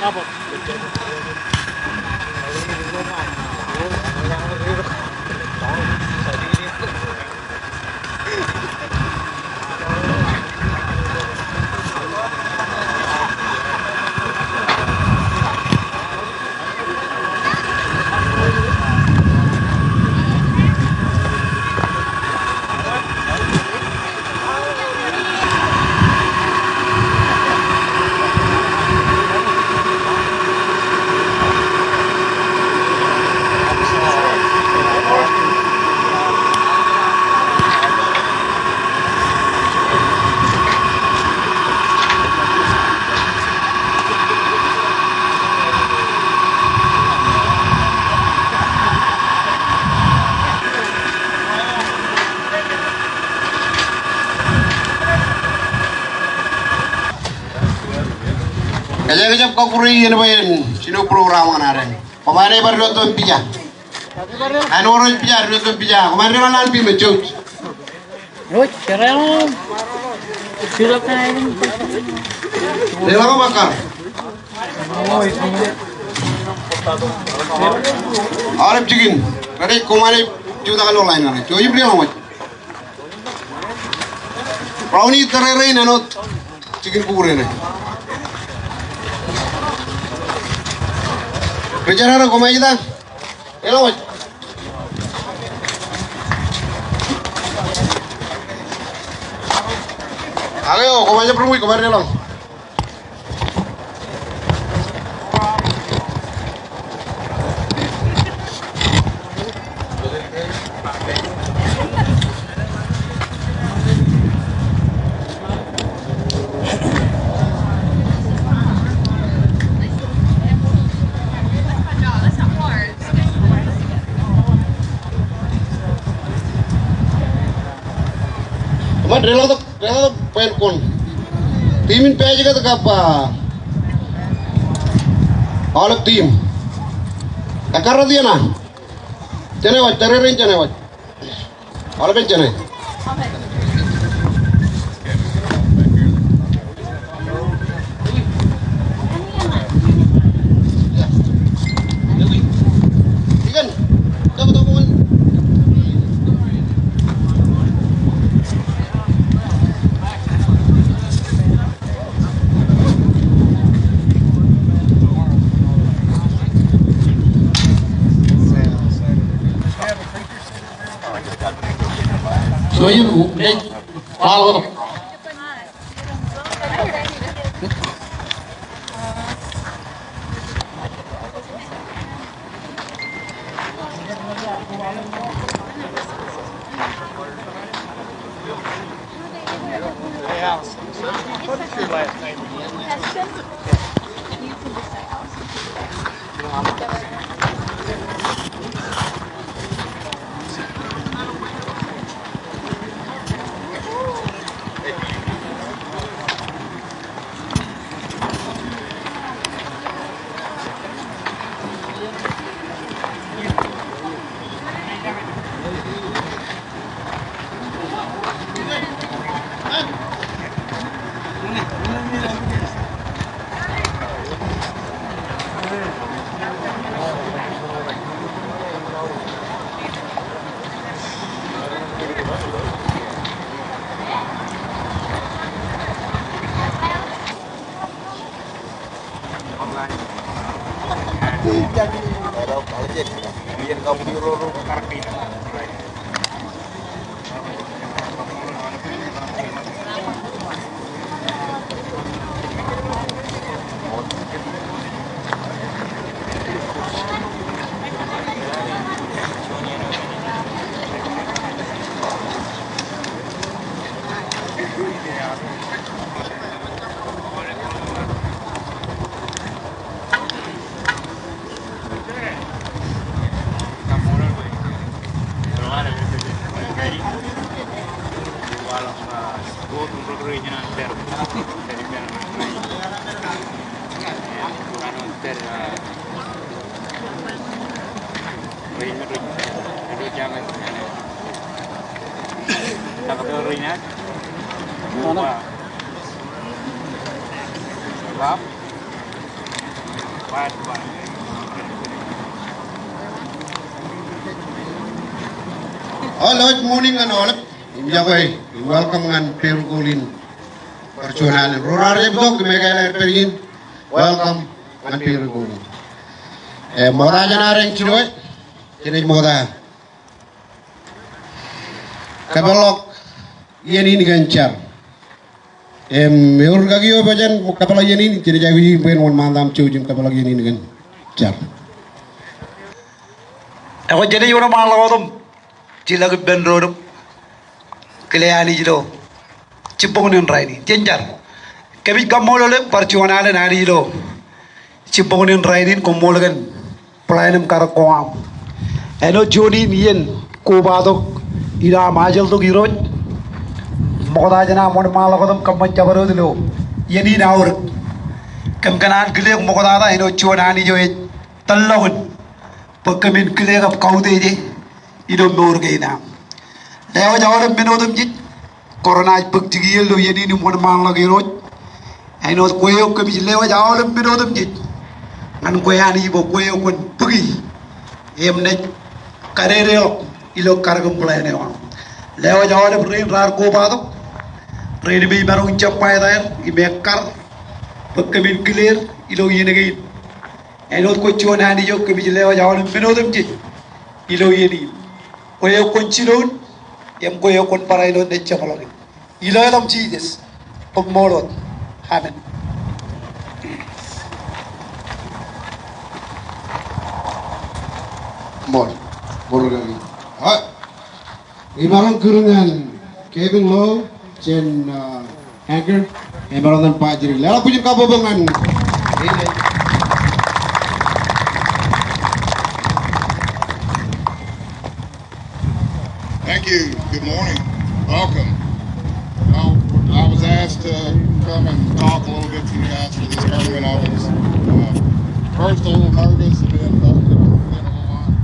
Apa? Kajak-kajak kau kuri ini bayin, sini program mana ada? Kemarin baru nonton pijak. Anu orang pijak, nonton pijak. Kemarin orang pi mencut. Oh, keren. Silap na ini. Dia lama bakar. Oh, itu. Arab chicken. Kali kemarin juta kalau lain ada. Coba beli apa? Brownie terere ini not chicken kubur ini. Bicara orang komai kita, elok. Ayo, komainya perlu kemarin elok. Kemarin rela tuh pengen kon. Timin pe aja kata apa? Alap tim. Akar dia na. Cenewat, tererin cenewat. Alapin cene. Ikan, tahu kan? So you, follow. What's your last name? Biar kamu diurut karpet. Hello, good morning and all. Injawai, welcome and Perugulin. Percuanan Rurare Bog, Mega Perin. Welcome and Perugulin. Moda Janaren Chiroy, Jenny Moda. Kabalok, Yenin Ganchar. Meurgagio Bajan, Kapala Yenin, Jiravi, when one mandam choosing Kapala Yenin Ganchar. Ako jadi orang malu tu, cila ke benro kelihani jilo, cipong ni rai ni, cencar. Kami kamu lalu percuanan ada nari jilo, cipong ni rai ni kamu lalu kan pelayanan karakoam. Eno Joni nian kubado ira majel tu giroj, moda jana mon malu tu kamu cabaru dulu, ini naur. Kam kanan kelih moda ada eno cuanani jo telahun. Pagkamin kilig of kaude je, idom norgay na. Lewa jawab minodom jit, corona pagtigil do yedi ni mon mang lagi roj. Ay no kuyo kami lewa jawab minodom jit. Ngan kuyani bo kuyo kun pagi. Emne karere ilo karagam pulai ne wa. Lewa jawab rain rar ko bado. Rain bi marung chapai daer ibekar. Pagkamin clear ilo yenegi. Eno ko chuan hani jo ke bijlewa jawan minodam ji ilo yeni koyo konchiron em koyo kon parailo ne chamalagi ilo lam ji des pagmorot hamen Mol, Borgani. Ibaran kurungan Kevin Low, Chen Anchor, Ibaran Pajiri. Lalu punya kabobangan. Thank you. Good morning. Welcome. Well, I was asked to come and talk a little bit to you guys for this tournament. I was first a little nervous and then a little lot.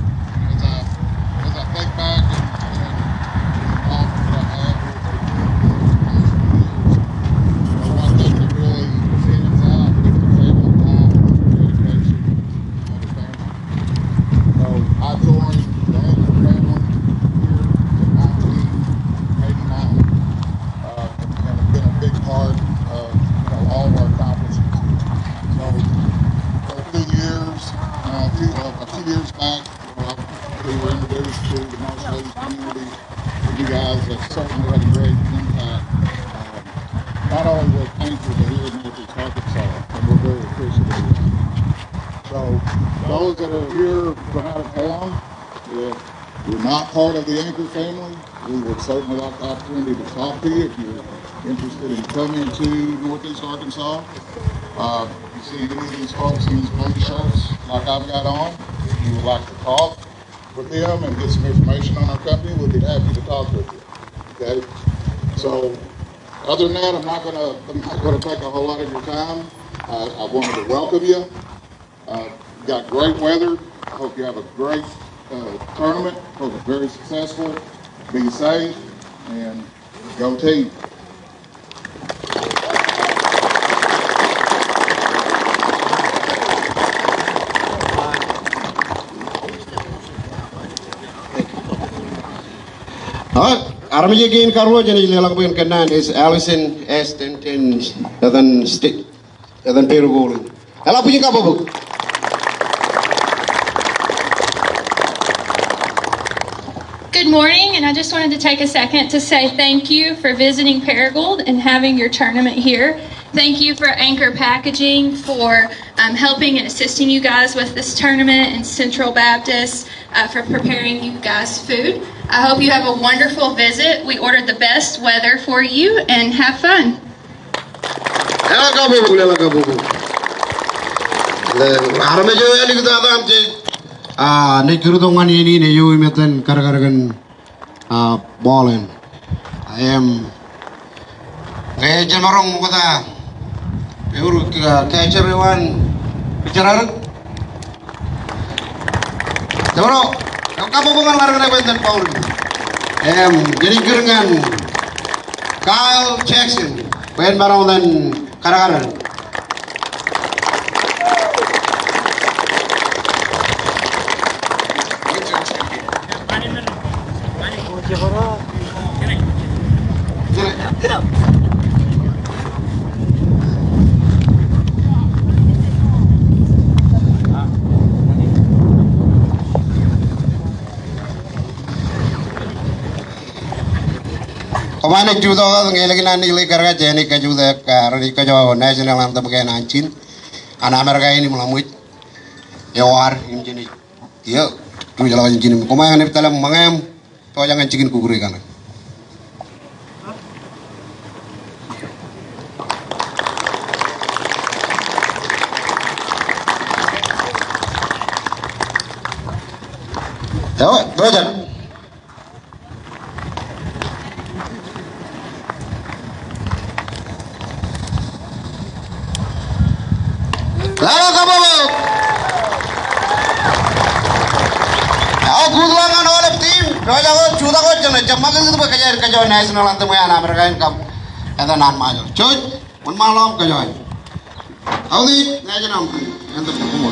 As I think back and talk that I had with one thing that really stands out is the family time, dedication of the family. So I joined the Anchor family here in 1989, and have been a big part of all of our accomplishments. So a few years back, we were introduced to the Marshall League community. You guys have certainly had a great impact, not only with Anchor, but here in Northeast Arkansas, and we're very appreciative of that. So those that are here from out of town, if you're not part of the Anchor family, we would certainly like the opportunity to talk to you if you're interested in coming to Northeast Arkansas. You see any of these folks in these blue shirts like I've got on, if you would like to talk with them and get some information on our company, we'd be happy to talk with you. Okay? So other than that, I'm not gonna take a whole lot of your time. I wanted to welcome you. You've got great weather. I hope you have a great tournament. Hope it's very successful. Be safe and go team. Army again Carlo jadi lelaki kenan is Allison S. Tenten dan Perugulin. Kalau punya apa bu? Good morning, and I just wanted to take a second to say thank you for visiting Paragould and having your tournament here. Thank you for Anchor Packaging for helping and assisting you guys with this tournament, and Central Baptist for preparing you guys food. I hope you have a wonderful visit. We ordered the best weather for you, and have fun. Army jo yang kita ada ne kurudongan ini ne yo imeten karagaragan bolen. I am jamarong mukata Euro catcher one bicara. Jamaro, kamu bukan larang benten Paul. Jadi kurangan Kyle Jackson, main barang dan karagaran. Kemana juga ngelagi nani lekar aja nih kajuda karena kajo national anthem kayak nancin. Anak mereka ini melamuit. Ya war ini jenis. Iya, tu jalan jenis. Kemana nih dalam mengem? Tuh jangan cikin kukuri kan. Yo, belajar. Lalu kamu, aku gulangan oleh tim. Raja kau juta kau jangan jamak itu bekerja kerja nasional anthem ya anak mereka ini kam. Ada nan maju. Cuy, pun malam kerja. Kau di nasional anthem kamu.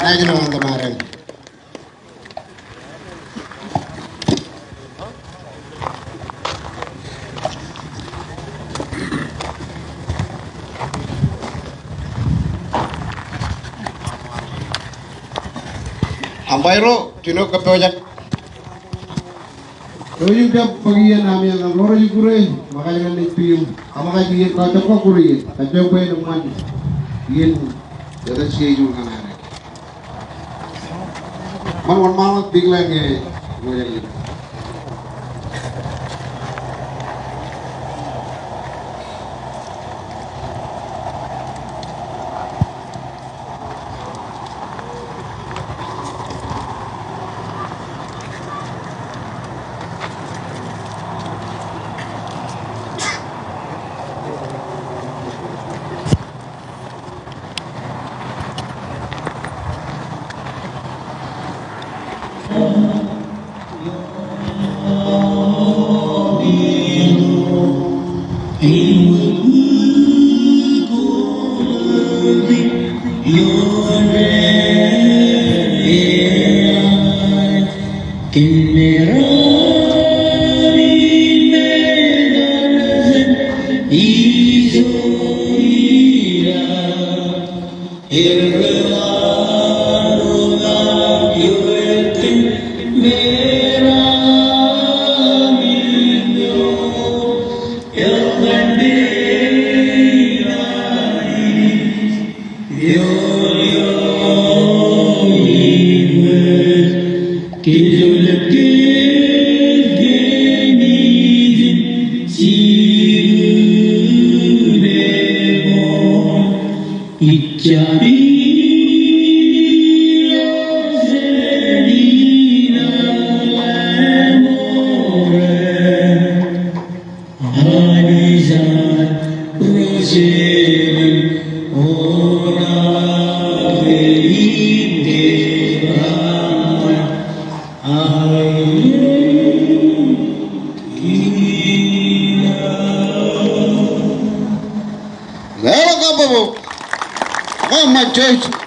Nasional anthem kemarin. Ampairo, cino kepojak. Royu dia bagian kami yang loro jukure, makanya kan itu makanya dia kacau kok kuri, kacau pe teman. Dia ada sih juga kan ada. Man malam big lagi, gue yang itu.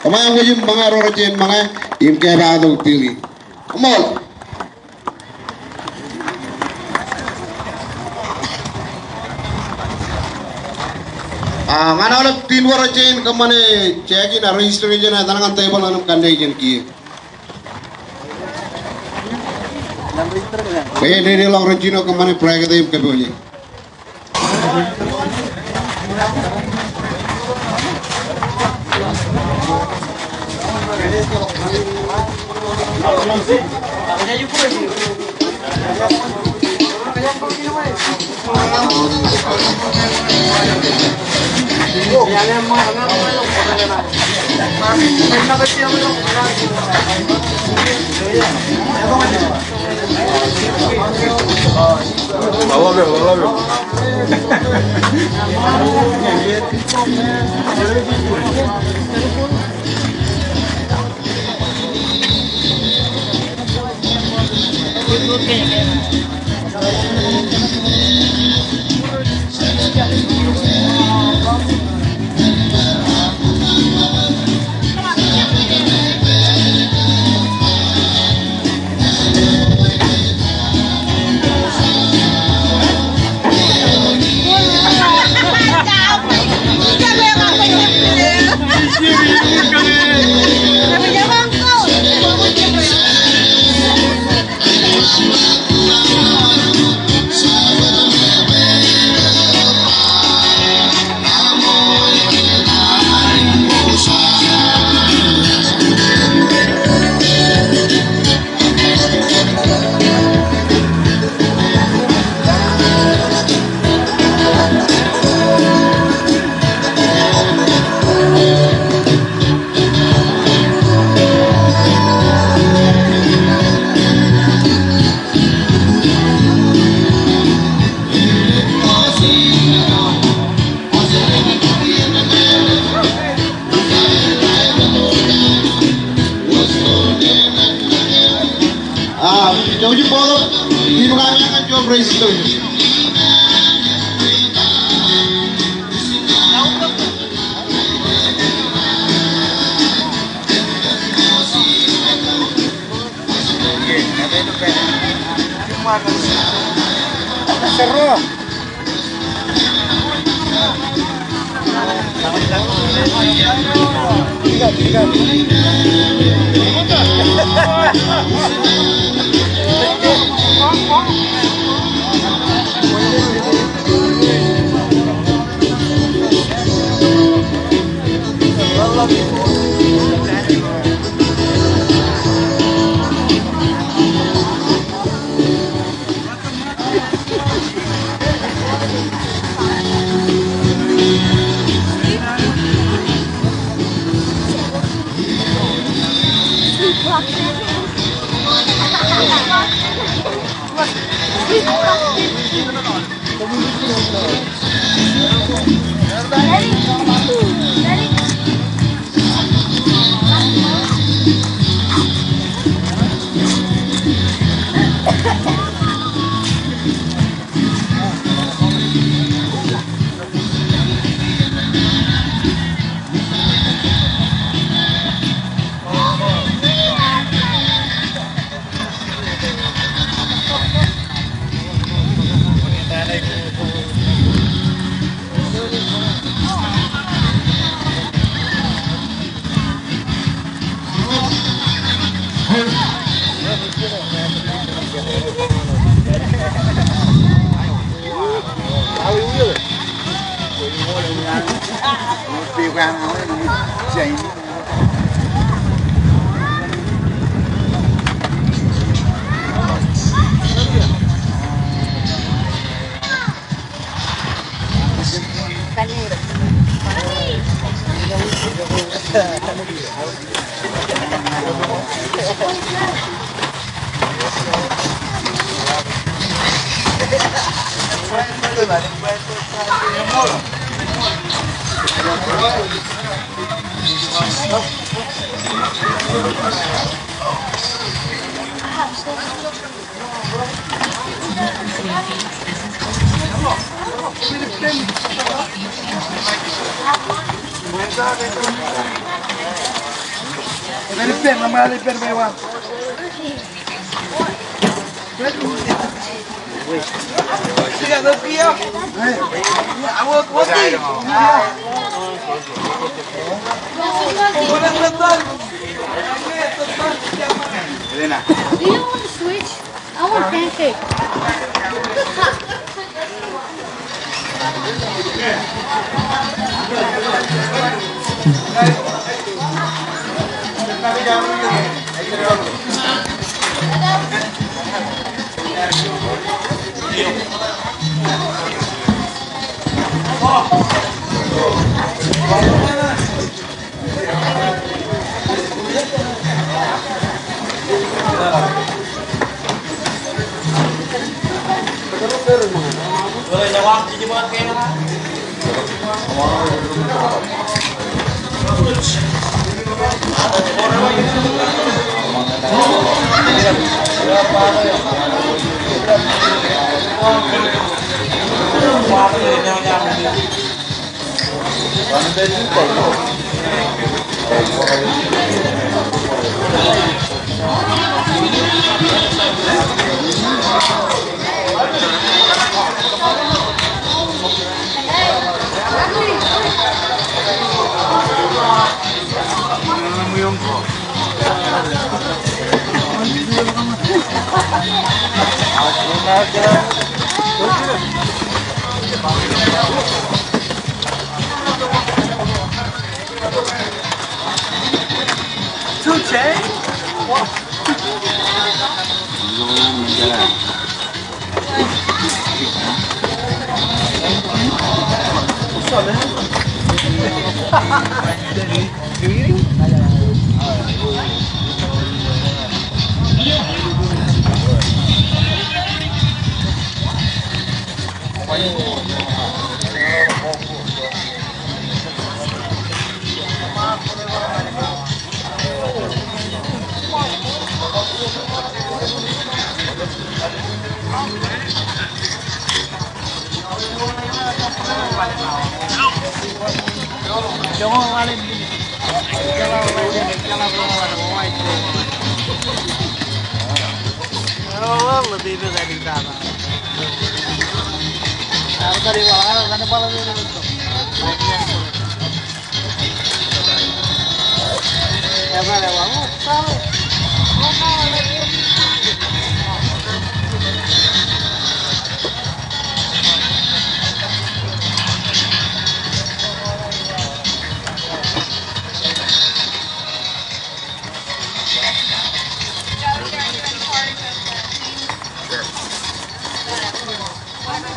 Kemana gue jim mga rorocin mga im kaya dong pilih. Kemol. Mana oleh tin rorocin kemana cekin register aja na tangan table anam kandai jen ki. Kaya dari lang Regino kemana proyek itu kebeli. Jauh di bawah, di belakangnya kan jual brace itu. Seru. Do you want to switch? I want pancakes.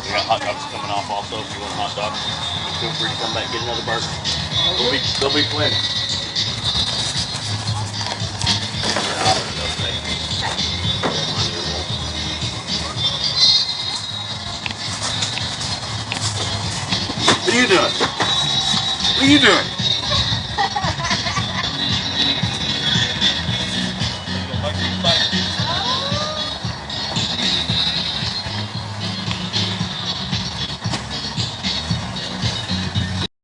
We got hot dogs coming off also. If you want hot dogs, feel free to come back and get another burger. They'll be plenty. What are you doing? What are you doing?